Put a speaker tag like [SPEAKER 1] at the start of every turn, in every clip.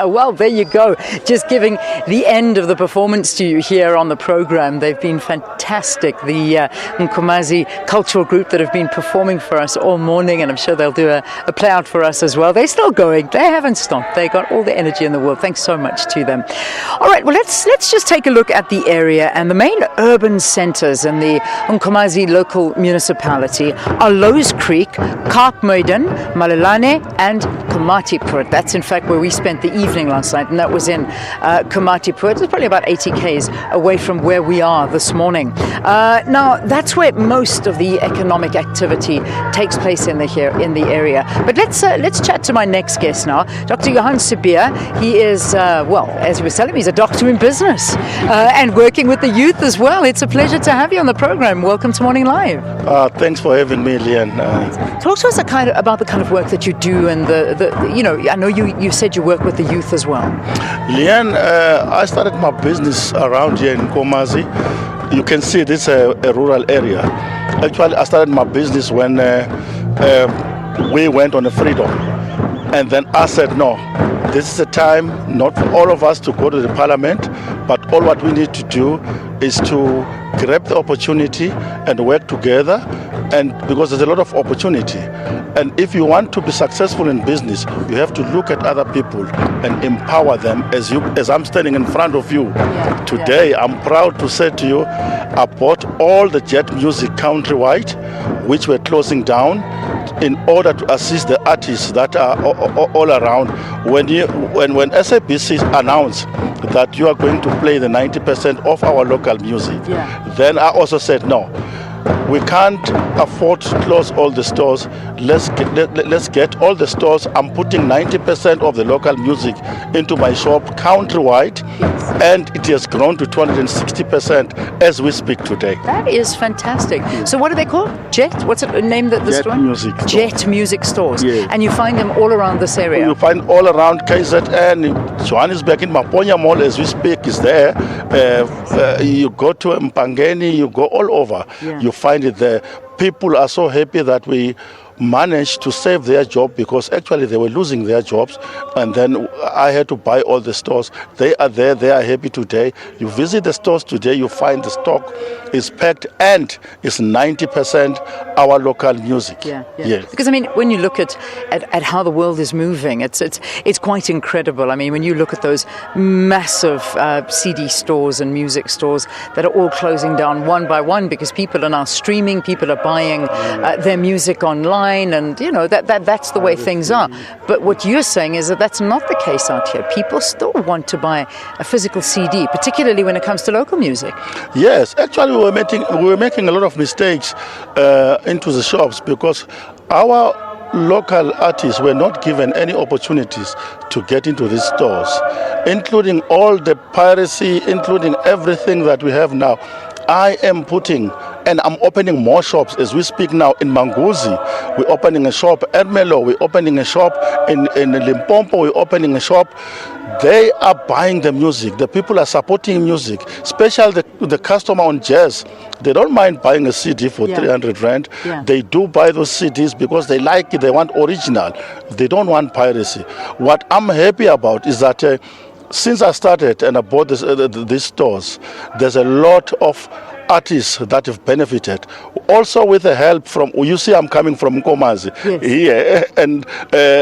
[SPEAKER 1] Well, there you go. Just giving the end of the performance to you here on the program. They've been fantastic. The Nkomazi cultural group that have been performing for us all morning, and I'm sure they'll do a play out for us as well. They're still going. They haven't stopped. They got all the energy in the world. Thanks so much to them. All right, well, let's just take a look at the area, and the main urban centers in the Nkomazi local municipality are Lowe's Creek, Kaapmuiden, Malelane, and Komatipoort. That's in fact where we spent the evening last night, and that was in Komatipoort. It's probably about 80 k's away from where we are this morning. Now, that's where most of the economic activity takes place in the area. But let's chat to my next guest now, Dr. Johan Sibiya. He is, as you were telling me, he's a doctor in business and working with the youth as well. It's a pleasure to have you on the program. Welcome to Morning Live.
[SPEAKER 2] Thanks for having me, Leanne.
[SPEAKER 1] Talk to us about the kind of work that you do, and I know you said you work with the youth as well.
[SPEAKER 2] Leanne, I started my business around here in Nkomazi. You can see this is a rural area. Actually, I started my business when we went on a freedom. And then I said, no, this is a time not for all of us to go to the parliament, but all what we need to do is to grab the opportunity and work together, and because there's a lot of opportunity. And if you want to be successful in business, you have to look at other people and empower them. As I'm standing in front of you today, I'm proud to say to you, I bought all the jet music countrywide, which were closing down, in order to assist the artists that are all around. When SABC announced that you are going to play the 90% of our local music, then I also said, no, we can't afford to close all the stores. Let's get all the stores. I'm putting 90% of the local music into my shop countrywide, and it has grown to 260% as we speak today.
[SPEAKER 1] That is fantastic. So what are they called? Jet? What's it named? The
[SPEAKER 2] Jet
[SPEAKER 1] store?
[SPEAKER 2] Music stores.
[SPEAKER 1] Jet Music Stores.
[SPEAKER 2] Yes.
[SPEAKER 1] And you find them all around this area?
[SPEAKER 2] You find all around KZN, Johannesburg, in Maponya Mall as we speak is there. You go to Mpangeni, you go all over. You find it there. People are so happy that we managed to save their job, because actually they were losing their jobs, and then I had to buy all the stores. They are there, they are happy today. You visit the stores today, you find the stock is packed and it's 90% our local music. Yes.
[SPEAKER 1] Because I mean, when you look at how the world is moving, it's quite incredible. I mean, when you look at those massive CD stores and music stores that are all closing down one by one, because people are now streaming, people are buying their music online, and that's the way things are. But what you're saying is that that's not the case out here. People still want to buy a physical CD, particularly when it comes to local music.
[SPEAKER 2] Yes, actually we were making a lot of mistakes into the shops, because our local artists were not given any opportunities to get into these stores, including all the piracy, including everything that we have now. I am putting, and I'm opening more shops as we speak now in Manguzi. We're opening a shop at Melo. We're opening a shop in Limpopo. We're opening a shop. They are buying the music. The people are supporting music, especially the customer on jazz. They don't mind buying a CD for 300 rand. They do buy those CDs because they like it. They want original. They don't want piracy. What I'm happy about is that since I started and I bought these stores, there's a lot of artists that have benefited. Also with the help from, you see I'm coming from Nkomazi here, and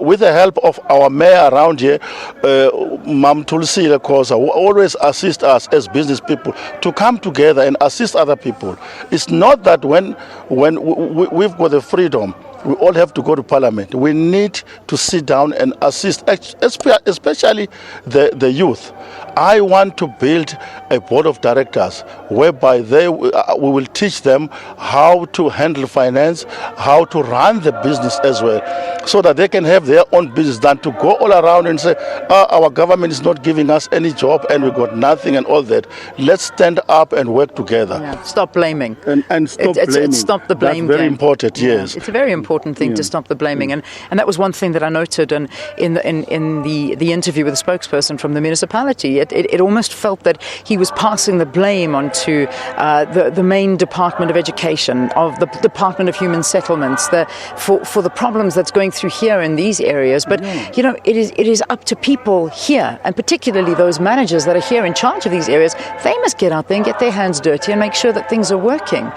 [SPEAKER 2] with the help of our mayor around here, Mam Tulsi Lekosa, who always assist us as business people to come together and assist other people. It's not that when we've got the freedom, we all have to go to parliament. We need to sit down and assist, especially the youth. I want to build a board of directors whereby we will teach them how to handle finance, how to run the business as well, so that they can have their own business, than to go all around and say, our government is not giving us any job and we got nothing and all that. Let's stand up and work together.
[SPEAKER 1] Stop blaming.
[SPEAKER 2] And stop blaming.
[SPEAKER 1] Stop the blame.
[SPEAKER 2] That's very important, yes.
[SPEAKER 1] It's a very important thing to stop the blaming. And that was one thing that I noted in the interview with the spokesperson from the municipality. that it almost felt that he was passing the blame onto the main Department of Education, of the Department of Human Settlements, for the problems that's going through here in these areas. But, it is up to people here, and particularly those managers that are here in charge of these areas. They must get out there and get their hands dirty and make sure that things are working.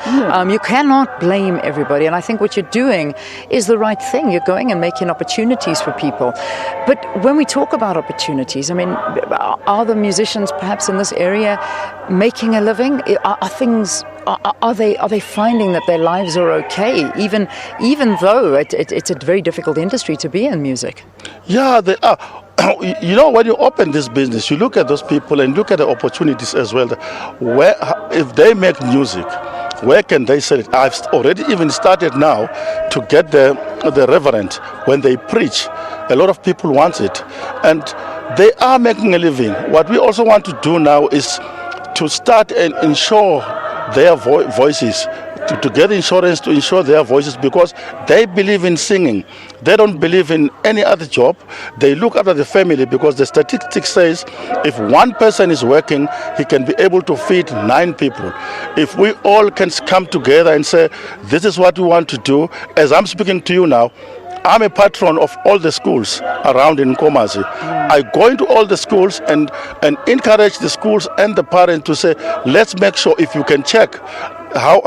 [SPEAKER 1] You cannot blame everybody, and I think what you're doing is the right thing. You're going and making opportunities for people. But when we talk about opportunities, I mean, are the musicians perhaps in this area making a living? Are they finding that their lives are okay, even though it's a very difficult industry to be in, music?
[SPEAKER 2] Yeah, they are. When you open this business, you look at those people and look at the opportunities as well. Where, if they make music, where can they sell it? I've already even started now to get the reverend when they preach. A lot of people want it, and they are making a living. What we also want to do now is to start and insure their voices, to get insurance to insure their voices, because they believe in singing. They don't believe in any other job. They look after the family, because the statistics says if one person is working, he can be able to feed 9 people. If we all can come together and say, this is what we want to do, as I'm speaking to you now, I'm a patron of all the schools around in Nkomazi. I go into all the schools and encourage the schools and the parents to say, let's make sure, if you can check how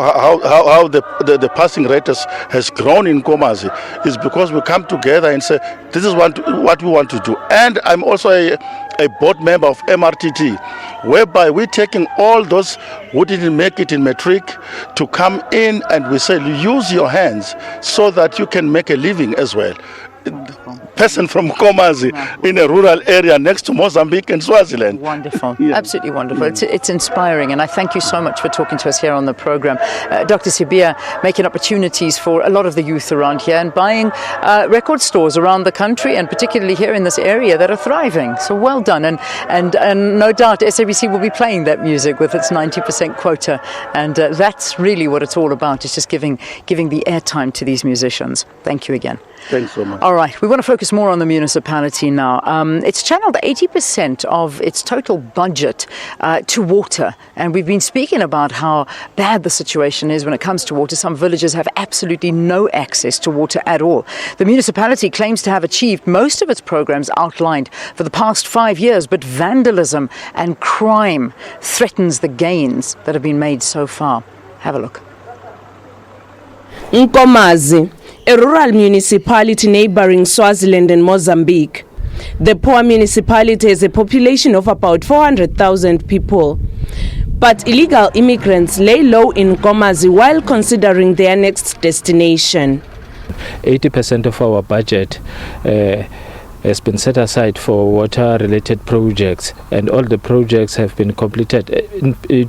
[SPEAKER 2] the passing rate has grown in Nkomazi, is because we come together and say, this is what we want to do. And I'm also a board member of MRTT, whereby we're taking all those who didn't make it in matric to come in, and we say, use your hands so that you can make a living as well. Person from Nkomazi in a rural area next to Mozambique and Swaziland.
[SPEAKER 1] Wonderful, absolutely wonderful. It's inspiring, and I thank you so much for talking to us here on the program. Dr. Sibiya, making opportunities for a lot of the youth around here and buying record stores around the country, and particularly here in this area, that are thriving. So well done, and no doubt SABC will be playing that music with its 90% quota, and that's really what it's all about. It's just giving the airtime to these musicians. Thank you again.
[SPEAKER 2] Thanks so much.
[SPEAKER 1] All right, we want to focus more on the municipality now. It's channeled 80% of its total budget to water, and we've been speaking about how bad the situation is when it comes to water. Some villages have absolutely no access to water at all. The municipality claims to have achieved most of its programs outlined for the past 5 years, but vandalism and crime threatens the gains that have been made so far. Have a look.
[SPEAKER 3] Nkomazi, a rural municipality neighboring Swaziland and Mozambique. The poor municipality has a population of about 400,000 people. But illegal immigrants lay low in Nkomazi while considering their next destination.
[SPEAKER 4] 80% of our budget has been set aside for water-related projects, and all the projects have been completed,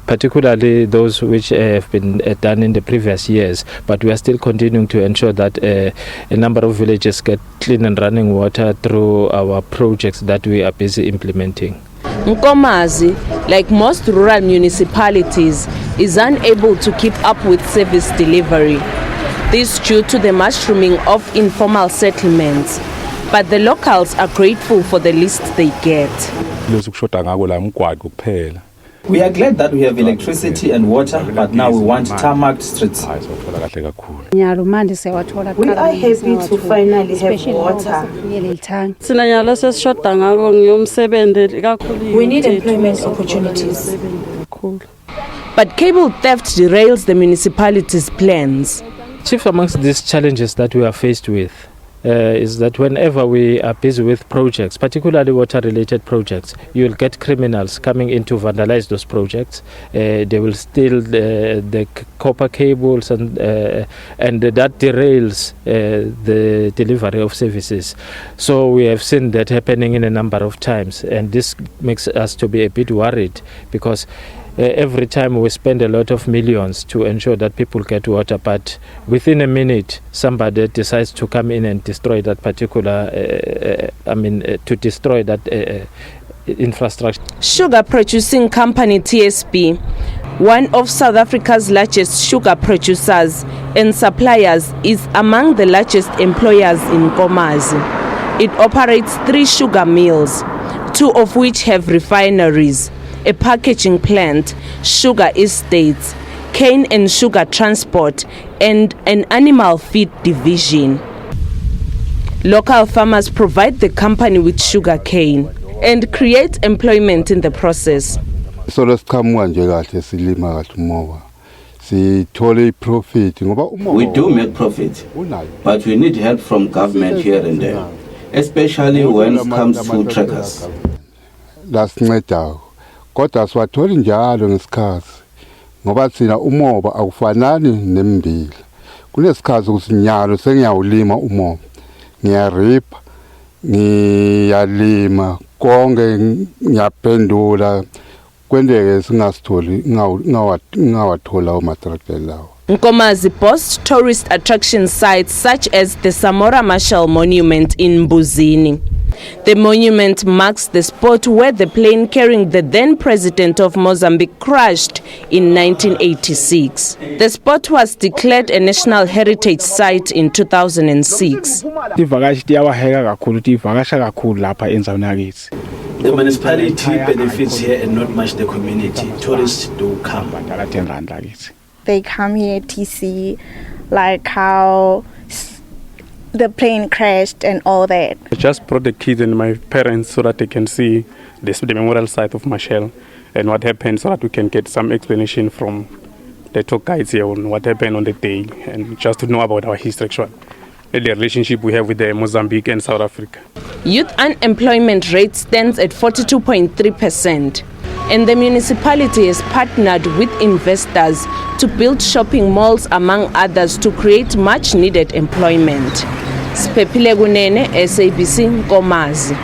[SPEAKER 4] particularly those which have been done in the previous years. But we are still continuing to ensure that a number of villages get clean and running water through our projects that we are busy implementing.
[SPEAKER 3] Nkomazi, like most rural municipalities, is unable to keep up with service delivery. This due to the mushrooming of informal settlements. But the locals are grateful for the least they get.
[SPEAKER 5] We are glad that we have electricity and water, but now we want tarmac streets.
[SPEAKER 6] We are happy to finally have water.
[SPEAKER 7] We need employment opportunities.
[SPEAKER 3] But cable theft derails the municipality's plans.
[SPEAKER 4] Chief amongst these challenges that we are faced with is that whenever we are busy with projects, particularly water-related projects, you will get criminals coming in to vandalize those projects. They will steal the copper cables, and that derails the delivery of services. So we have seen that happening in a number of times, and this makes us to be a bit worried, because every time we spend a lot of millions to ensure that people get water, but within a minute somebody decides to come in and destroy that particular to destroy that infrastructure.
[SPEAKER 3] Sugar producing company TSB, one of South Africa's largest sugar producers and suppliers, is among the largest employers in Nkomazi. It operates 3 sugar mills, 2 of which have refineries, a packaging plant, sugar estates, cane and sugar transport, and an animal feed division. Local farmers provide the company with sugar cane and create employment in the process.
[SPEAKER 8] So lesiqhamuka nje kahle silima kahle umoba. Sithole profit ngoba umoba.
[SPEAKER 9] We do make profit, but we need help from government here and there, especially when it comes to trackers.
[SPEAKER 8] Lasinceda kodwa siwatholi njalo ngesikhathi ngoba thina umoba akufanani nembila. Kunesikhathi ukuthi nyalo sengiyawulima umoba. Ngiyaripa, ngiyalima, konke ngiyaphendula. Kwendeke singasitholi ngawathola umatractor lawo.
[SPEAKER 3] Nkomazi boasts tourist attraction sites such as the Samora Marshall Monument in Mbuzini. The monument marks the spot where the plane carrying the then president of Mozambique crashed in 1986. The spot was declared a National Heritage Site in 2006.
[SPEAKER 10] The municipality benefits here and not much the community. Tourists do come.
[SPEAKER 6] They come here to see like how the plane crashed and all that.
[SPEAKER 11] I just brought the kids and my parents so that they can see the memorial site of Marshall and what happened, so that we can get some explanation from the tour guides here on what happened on the day, and just to know about our history actually, and the relationship we have with the Mozambique and South Africa.
[SPEAKER 3] Youth unemployment rate stands at 42.3%, and the municipality has partnered with investors to build shopping malls among others to create much needed employment. Sipephile Kunene, SABC, Nkomazi.